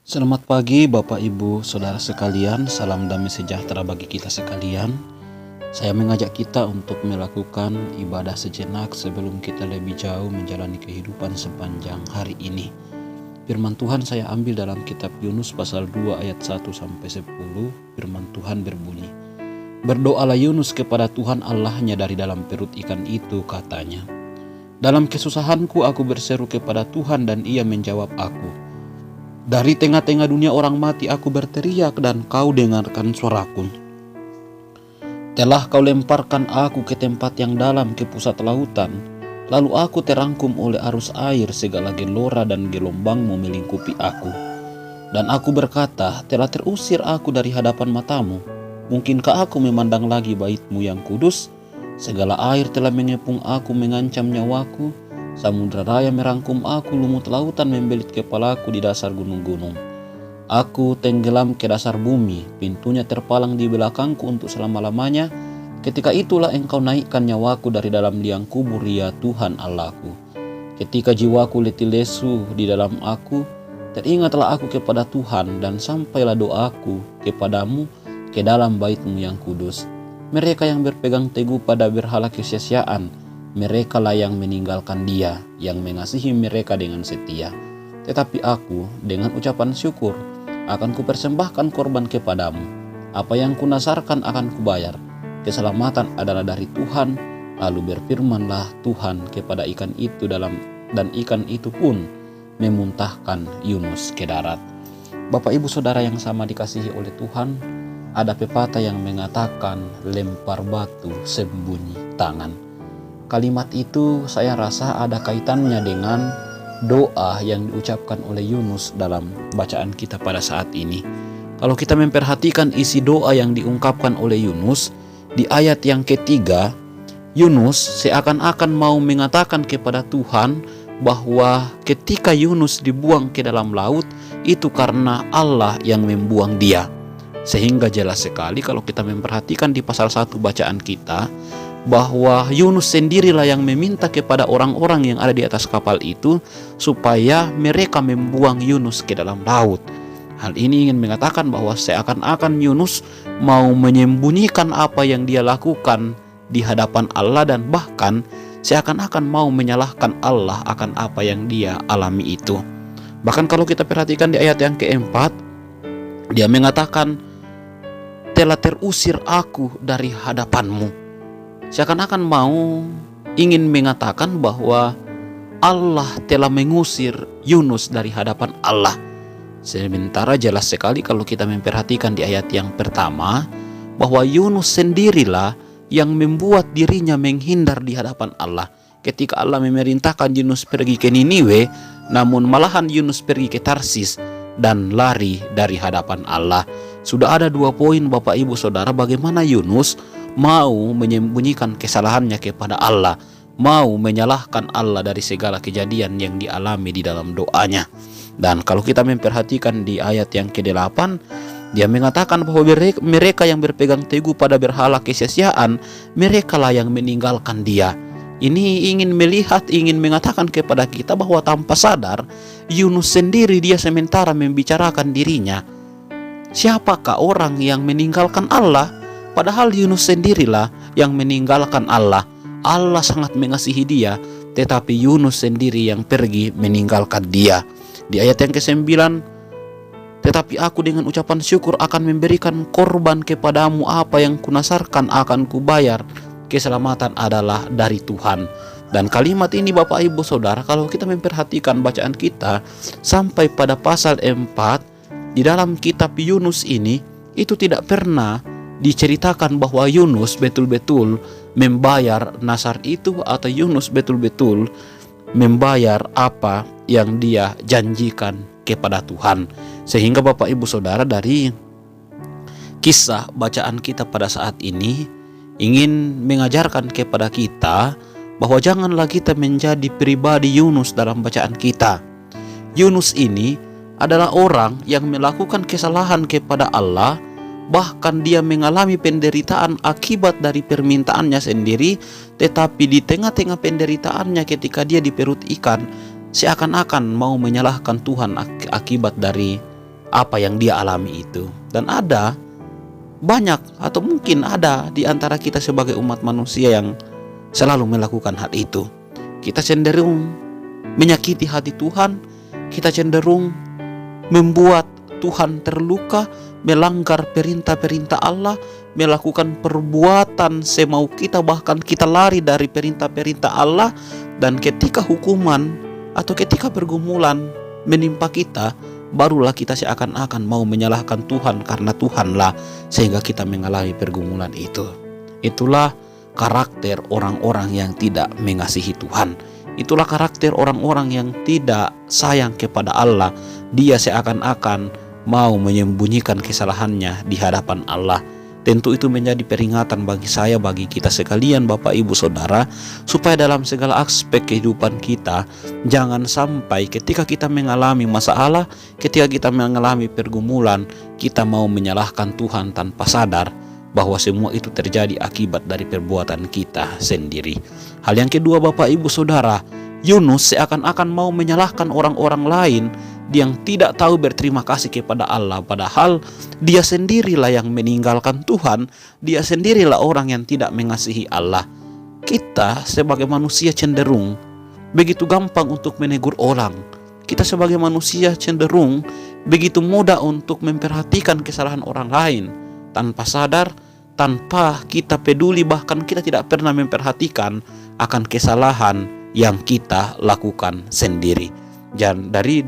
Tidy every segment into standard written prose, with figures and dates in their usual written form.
Selamat pagi Bapak Ibu Saudara sekalian, salam damai sejahtera bagi kita sekalian. Saya mengajak kita untuk melakukan ibadah sejenak sebelum kita lebih jauh menjalani kehidupan sepanjang hari ini. Firman Tuhan saya ambil dalam kitab Yunus pasal 2 ayat 1-10. Firman Tuhan berbunyi, "Berdoalah Yunus kepada Tuhan Allahnya dari dalam perut ikan itu, katanya, dalam kesusahanku aku berseru kepada Tuhan dan Ia menjawab aku. Dari tengah-tengah dunia orang mati aku berteriak dan kau dengarkan suaraku. Telah kau lemparkan aku ke tempat yang dalam, ke pusat lautan. Lalu aku terangkum oleh arus air, segala gelora dan gelombangmu melingkupi aku. Dan aku berkata, telah terusir aku dari hadapan matamu. Mungkinkah aku memandang lagi bait-Mu yang kudus? Segala air telah mengepung aku, mengancam nyawaku. Samudra raya merangkum aku, lumut lautan membelit kepalaku di dasar gunung-gunung. Aku tenggelam ke dasar bumi, pintunya terpalang di belakangku untuk selama-lamanya. Ketika itulah Engkau naikkan nyawaku dari dalam liang kubur, ya Tuhan Allahku. Ketika jiwaku letih lesu di dalam aku, teringatlah aku kepada Tuhan dan sampailah doaku kepadamu ke dalam bait-Mu yang kudus. Mereka yang berpegang teguh pada berhala kesia-siaan, mereka lah yang meninggalkan Dia, yang mengasihi mereka dengan setia. Tetapi aku dengan ucapan syukur akan kupersembahkan korban kepadamu. Apa yang kunasarkan akan kubayar. Keselamatan adalah dari Tuhan. Lalu berfirmanlah Tuhan kepada ikan itu dan ikan itu pun memuntahkan Yunus ke darat." Bapak Ibu Saudara yang sama dikasihi oleh Tuhan, ada pepatah yang mengatakan lempar batu sembunyi tangan. Kalimat itu saya rasa ada kaitannya dengan doa yang diucapkan oleh Yunus dalam bacaan kita pada saat ini. Kalau kita memperhatikan isi doa yang diungkapkan oleh Yunus di ayat yang ketiga, Yunus seakan-akan mau mengatakan kepada Tuhan bahwa ketika Yunus dibuang ke dalam laut itu karena Allah yang membuang dia. Sehingga jelas sekali kalau kita memperhatikan di pasal 1 bacaan kita, bahwa Yunus sendirilah yang meminta kepada orang-orang yang ada di atas kapal itu supaya mereka membuang Yunus ke dalam laut. Hal ini ingin mengatakan bahwa seakan-akan Yunus mau menyembunyikan apa yang dia lakukan di hadapan Allah dan bahkan seakan-akan mau menyalahkan Allah akan apa yang dia alami itu. Bahkan kalau kita perhatikan di ayat yang keempat, dia mengatakan, "Telah terusir aku dari hadapan-Mu." Seakan-akan mau ingin mengatakan bahwa Allah telah mengusir Yunus dari hadapan Allah. Sementara jelas sekali kalau kita memperhatikan di ayat yang pertama bahwa Yunus sendirilah yang membuat dirinya menghindar di hadapan Allah. Ketika Allah memerintahkan Yunus pergi ke Niniwe, namun malahan Yunus pergi ke Tarsis dan lari dari hadapan Allah. Sudah ada 2 poin Bapak Ibu Saudara bagaimana Yunus mau menyembunyikan kesalahannya kepada Allah, mau menyalahkan Allah dari segala kejadian yang dialami di dalam doanya. Dan kalau kita memperhatikan di ayat yang ke-8, dia mengatakan bahwa mereka yang berpegang teguh pada berhala kesia-siaan, mereka lah yang meninggalkan Dia. Ini ingin mengatakan kepada kita bahwa tanpa sadar Yunus sendiri dia sementara membicarakan dirinya. Siapakah orang yang meninggalkan Allah? Padahal Yunus sendirilah yang meninggalkan Allah. Allah sangat mengasihi dia, tetapi Yunus sendiri yang pergi meninggalkan Dia. Di ayat yang ke-9, "Tetapi aku dengan ucapan syukur akan memberikan korban kepadamu, apa yang kunasarkan akan kubayar. Keselamatan adalah dari Tuhan." Dan kalimat ini Bapak Ibu Saudara, kalau kita memperhatikan bacaan kita sampai pada pasal 4 di dalam kitab Yunus ini, itu tidak pernah diceritakan bahwa Yunus betul-betul membayar nasar itu atau Yunus betul-betul membayar apa yang dia janjikan kepada Tuhan. Sehingga Bapak Ibu Saudara, dari kisah bacaan kita pada saat ini ingin mengajarkan kepada kita bahwa janganlah kita menjadi pribadi Yunus dalam bacaan kita. Yunus ini adalah orang yang melakukan kesalahan kepada Allah, bahkan dia mengalami penderitaan akibat dari permintaannya sendiri. Tetapi di tengah-tengah penderitaannya ketika dia di perut ikan, seakan-akan mau menyalahkan Tuhan akibat dari apa yang dia alami itu. Dan ada banyak atau mungkin ada di antara kita sebagai umat manusia yang selalu melakukan hal itu. Kita cenderung menyakiti hati Tuhan, kita cenderung membuat Tuhan terluka, melanggar perintah-perintah Allah, melakukan perbuatan semau kita, bahkan kita lari dari perintah-perintah Allah. Dan ketika hukuman atau ketika pergumulan menimpa kita, barulah kita seakan-akan mau menyalahkan Tuhan karena Tuhanlah sehingga kita mengalami pergumulan itu. Itulah karakter orang-orang yang tidak mengasihi Tuhan. Itulah karakter orang-orang yang tidak sayang kepada Allah. Dia seakan-akan mau menyembunyikan kesalahannya di hadapan Allah. Tentu itu menjadi peringatan bagi saya, bagi kita sekalian, Bapak Ibu Saudara, supaya dalam segala aspek kehidupan kita, jangan sampai ketika kita mengalami masalah, ketika kita mengalami pergumulan, kita mau menyalahkan Tuhan tanpa sadar bahwa semua itu terjadi akibat dari perbuatan kita sendiri. Hal yang kedua, Bapak Ibu Saudara, Yunus seakan-akan mau menyalahkan orang-orang lain yang tidak tahu berterima kasih kepada Allah, padahal dia sendirilah yang meninggalkan Tuhan, dia sendirilah orang yang tidak mengasihi Allah. Kita sebagai manusia cenderung begitu gampang untuk menegur orang. Kita sebagai manusia cenderung begitu mudah untuk memperhatikan kesalahan orang lain tanpa sadar, tanpa kita peduli, bahkan kita tidak pernah memperhatikan akan kesalahan yang kita lakukan sendiri. Dan dari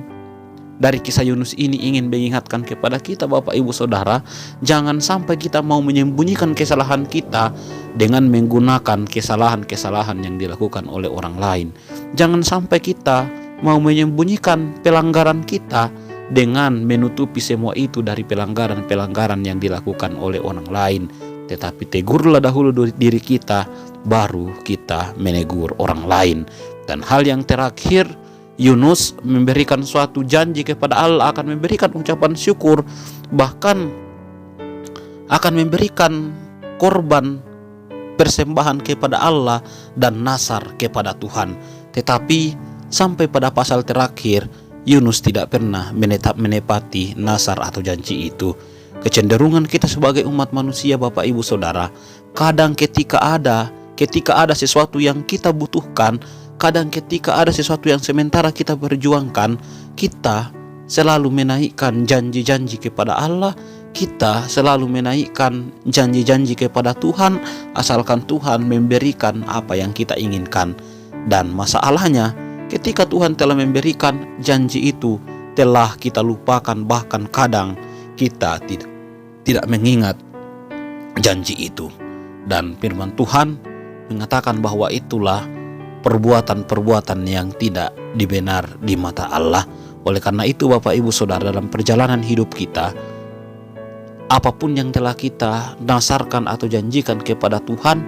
kisah Yunus ini ingin mengingatkan kepada kita, Bapak Ibu Saudara, jangan sampai kita mau menyembunyikan kesalahan kita dengan menggunakan kesalahan-kesalahan yang dilakukan oleh orang lain. Jangan sampai kita mau menyembunyikan pelanggaran kita dengan menutupi semua itu dari pelanggaran-pelanggaran yang dilakukan oleh orang lain. Tetapi tegurlah dahulu diri kita, baru kita menegur orang lain. Dan hal yang terakhir, Yunus memberikan suatu janji kepada Allah, akan memberikan ucapan syukur, bahkan akan memberikan korban persembahan kepada Allah dan nasar kepada Tuhan. Tetapi sampai pada pasal terakhir, Yunus tidak pernah menepati nasar atau janji itu. Kecenderungan kita sebagai umat manusia, Bapak Ibu Saudara, kadang ketika ada sesuatu yang kita butuhkan, kadang ketika ada sesuatu yang sementara kita perjuangkan, kita selalu menaikkan janji-janji kepada Allah, kita selalu menaikkan janji-janji kepada Tuhan, asalkan Tuhan memberikan apa yang kita inginkan. Dan masalahnya, ketika Tuhan telah memberikan janji itu, telah kita lupakan, bahkan kadang kita tidak mengingat janji itu. Dan firman Tuhan mengatakan bahwa itulah perbuatan-perbuatan yang tidak dibenar di mata Allah. Oleh karena itu, Bapak Ibu Saudara, dalam perjalanan hidup kita, apapun yang telah kita nasarkan atau janjikan kepada Tuhan,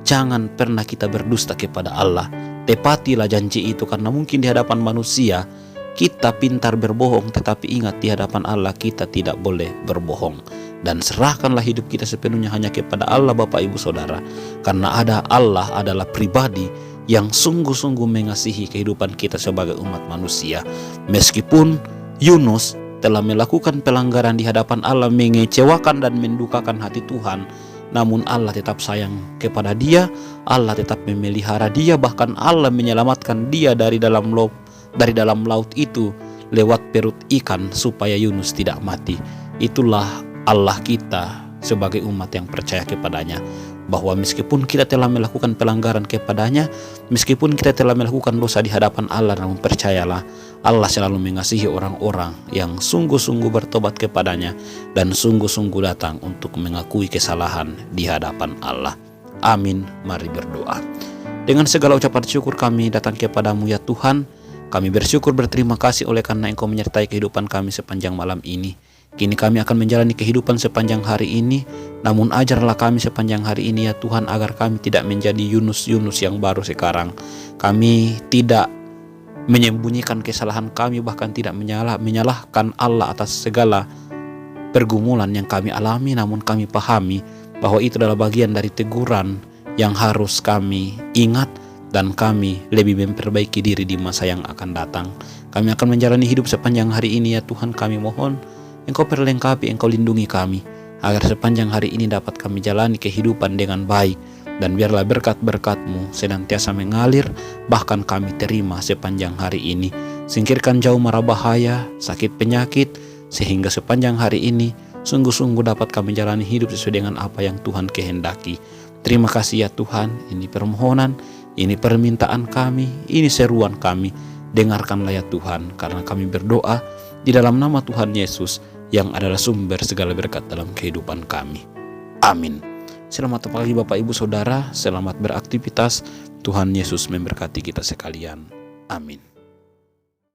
jangan pernah kita berdusta kepada Allah. Tepatilah janji itu, karena mungkin di hadapan manusia kita pintar berbohong, tetapi ingat, di hadapan Allah kita tidak boleh berbohong. Dan serahkanlah hidup kita sepenuhnya hanya kepada Allah, Bapak Ibu Saudara, karena Allah adalah pribadi yang sungguh-sungguh mengasihi kehidupan kita sebagai umat manusia. Meskipun Yunus telah melakukan pelanggaran di hadapan Allah, mengecewakan dan mendukakan hati Tuhan, namun Allah tetap sayang kepada dia, Allah tetap memelihara dia, bahkan Allah menyelamatkan dia dari dalam laut itu lewat perut ikan supaya Yunus tidak mati. Itulah Allah kita sebagai umat yang percaya kepadanya, bahwa meskipun kita telah melakukan pelanggaran kepadanya, meskipun kita telah melakukan dosa di hadapan Allah, namun percayalah, Allah selalu mengasihi orang-orang yang sungguh-sungguh bertobat kepadanya dan sungguh-sungguh datang untuk mengakui kesalahan di hadapan Allah. Amin. Mari berdoa. Dengan segala ucapan syukur kami datang kepadamu ya Tuhan. Kami bersyukur, berterima kasih oleh karena Engkau menyertai kehidupan kami sepanjang malam ini. Kini kami akan menjalani kehidupan sepanjang hari ini, namun ajarlah kami sepanjang hari ini ya Tuhan, agar kami tidak menjadi Yunus yang baru sekarang. Kami tidak menyembunyikan kesalahan kami, bahkan tidak menyalahkan Allah atas segala pergumulan yang kami alami, namun kami pahami bahwa itu adalah bagian dari teguran yang harus kami ingat, dan kami lebih memperbaiki diri di masa yang akan datang. Kami akan menjalani hidup sepanjang hari ini ya Tuhan. Kami mohon Engkau perlengkapi, Engkau lindungi kami, agar sepanjang hari ini dapat kami jalani kehidupan dengan baik. Dan biarlah berkat-berkat-Mu senantiasa mengalir, bahkan kami terima sepanjang hari ini. Singkirkan jauh mara bahaya, sakit penyakit, sehingga sepanjang hari ini sungguh-sungguh dapat kami jalani hidup sesuai dengan apa yang Tuhan kehendaki. Terima kasih ya Tuhan, ini permohonan, ini permintaan kami, ini seruan kami. Dengarkanlah ya Tuhan, karena kami berdoa di dalam nama Tuhan Yesus yang adalah sumber segala berkat dalam kehidupan kami. Amin. Selamat pagi Bapak Ibu Saudara, selamat beraktivitas. Tuhan Yesus memberkati kita sekalian. Amin.